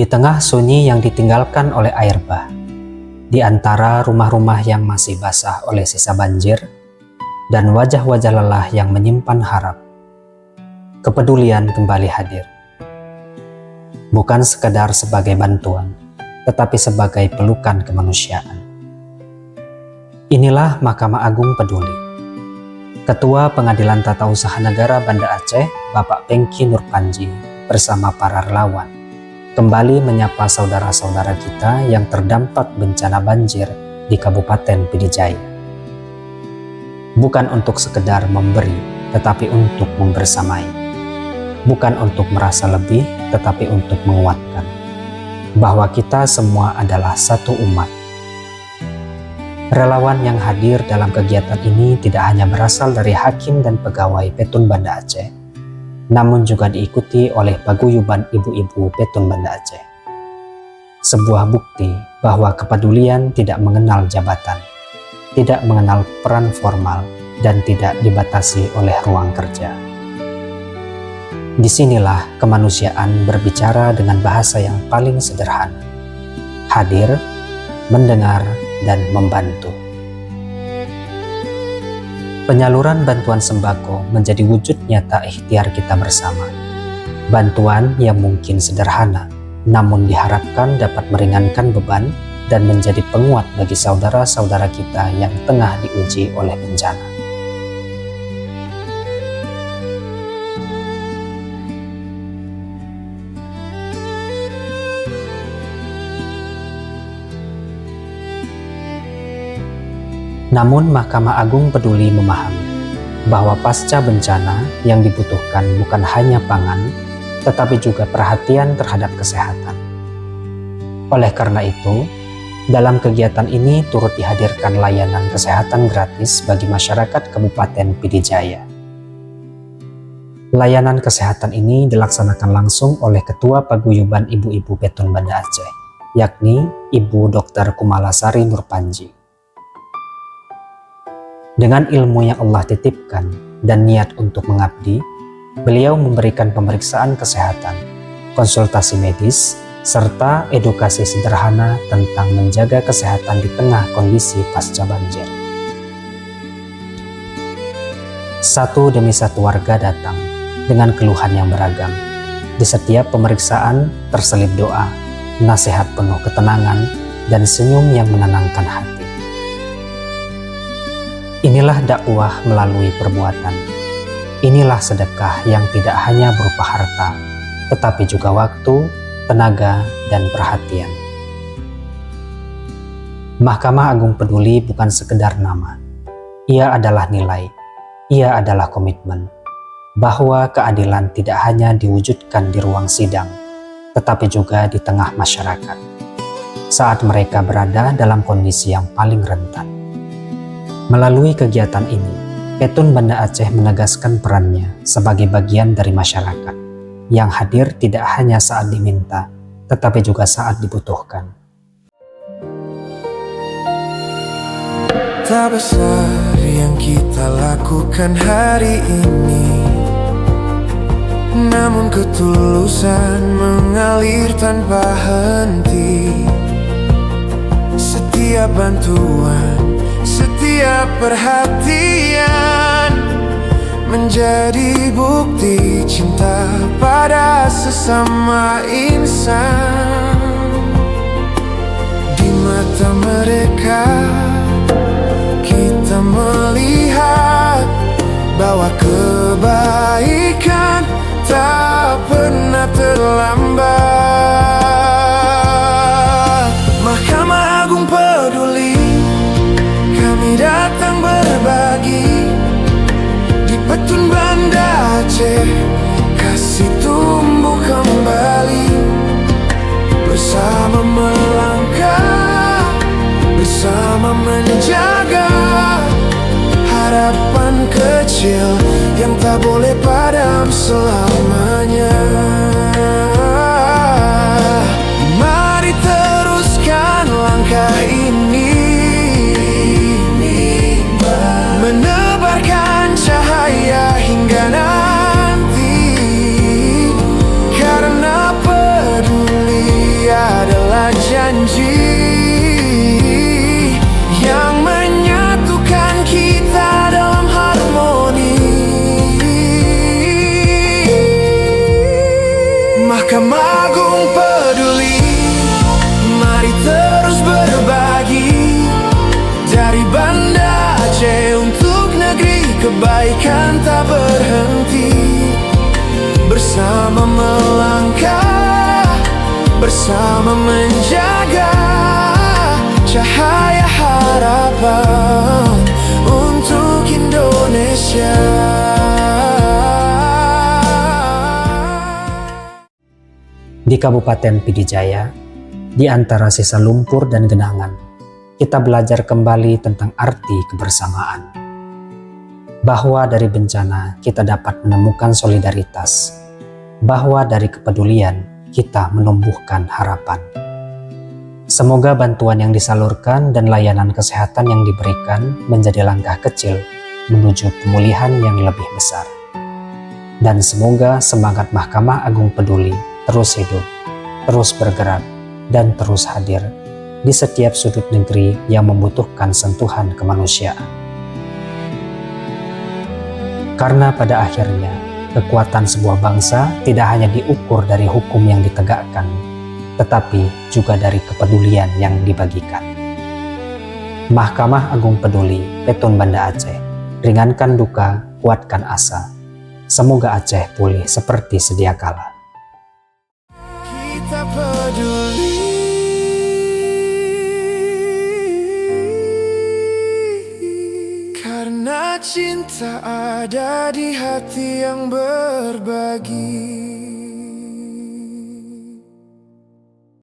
Di tengah sunyi yang ditinggalkan oleh air bah, di antara rumah-rumah yang masih basah oleh sisa banjir, dan wajah-wajah lelah yang menyimpan harap, kepedulian kembali hadir. Bukan sekadar sebagai bantuan, tetapi sebagai pelukan kemanusiaan. Inilah Mahkamah Agung Peduli. Ketua Pengadilan Tata Usaha Negara Banda Aceh, Bapak Pengki Nurpanji, bersama para relawan, kembali menyapa saudara-saudara kita yang terdampak bencana banjir di Kabupaten Pidijaya. Bukan untuk sekedar memberi, tetapi untuk membersamai. Bukan untuk merasa lebih, tetapi untuk menguatkan bahwa kita semua adalah satu umat. Relawan yang hadir dalam kegiatan ini tidak hanya berasal dari hakim dan pegawai Petun Banda Aceh, namun juga diikuti oleh paguyuban ibu-ibu Petun Banda Aceh. Sebuah bukti bahwa kepedulian tidak mengenal jabatan, tidak mengenal peran formal, dan tidak dibatasi oleh ruang kerja. Disinilah kemanusiaan berbicara dengan bahasa yang paling sederhana: hadir, mendengar, dan membantu. Penyaluran bantuan sembako menjadi wujud nyata ikhtiar kita bersama. Bantuan yang mungkin sederhana, namun diharapkan dapat meringankan beban dan menjadi penguat bagi saudara-saudara kita yang tengah diuji oleh bencana. Namun Mahkamah Agung Peduli memahami bahwa pasca bencana yang dibutuhkan bukan hanya pangan, tetapi juga perhatian terhadap kesehatan. Oleh karena itu, dalam kegiatan ini turut dihadirkan layanan kesehatan gratis bagi masyarakat Kabupaten Pidijaya. Layanan kesehatan ini dilaksanakan langsung oleh Ketua Paguyuban Ibu-Ibu Petun Banda Aceh, yakni Ibu Dr. Kumalasari Nurpanji. Dengan ilmu yang Allah titipkan dan niat untuk mengabdi, beliau memberikan pemeriksaan kesehatan, konsultasi medis, serta edukasi sederhana tentang menjaga kesehatan di tengah kondisi pasca banjir. Satu demi satu warga datang dengan keluhan yang beragam. Di setiap pemeriksaan terselip doa, nasihat penuh ketenangan, dan senyum yang menenangkan hati. Inilah dakwah melalui perbuatan. Inilah sedekah yang tidak hanya berupa harta, tetapi juga waktu, tenaga, dan perhatian. Mahkamah Agung Peduli bukan sekedar nama. Ia adalah nilai. Ia adalah komitmen bahwa keadilan tidak hanya diwujudkan di ruang sidang, tetapi juga di tengah masyarakat saat mereka berada dalam kondisi yang paling rentan. Melalui kegiatan ini, Petun Banda Aceh menegaskan perannya sebagai bagian dari masyarakat yang hadir tidak hanya saat diminta, tetapi juga saat dibutuhkan. Tak besar yang kita lakukan hari ini, namun ketulusan mengalir tanpa henti. Setiap bantuan, setiap perhatian menjadi bukti cinta pada sesama insan. Di mata mereka kita melihat bahwa kebaikan tak pernah terlambat. Mahkamah Agung Peduli, kami datang berbagi di Petun Banda Aceh, kasih tumbuh kembali, bersama melangkah, bersama menjaga harapan kecil yang tak boleh padam selamanya. Mari teruskan langkah ini, menebarkan cahaya hingga nanti, karena peduli kebaikan tak berhenti. Bersama melangkah, bersama menjaga cahaya harapan untuk Indonesia. Di Kabupaten Pidijaya, di antara sisa lumpur dan genangan, kita belajar kembali tentang arti kebersamaan. Bahwa dari bencana kita dapat menemukan solidaritas, bahwa dari kepedulian kita menumbuhkan harapan. Semoga bantuan yang disalurkan dan layanan kesehatan yang diberikan menjadi langkah kecil menuju pemulihan yang lebih besar. Dan semoga semangat Mahkamah Agung Peduli terus hidup, terus bergerak, dan terus hadir di setiap sudut negeri yang membutuhkan sentuhan kemanusiaan. Karena pada akhirnya, kekuatan sebuah bangsa tidak hanya diukur dari hukum yang ditegakkan, tetapi juga dari kepedulian yang dibagikan. Mahkamah Agung Peduli, Petun Banda Aceh, ringankan duka, kuatkan asa. Semoga Aceh pulih seperti sedia kala. Kita peduli, karena cinta ada di hati yang berbagi.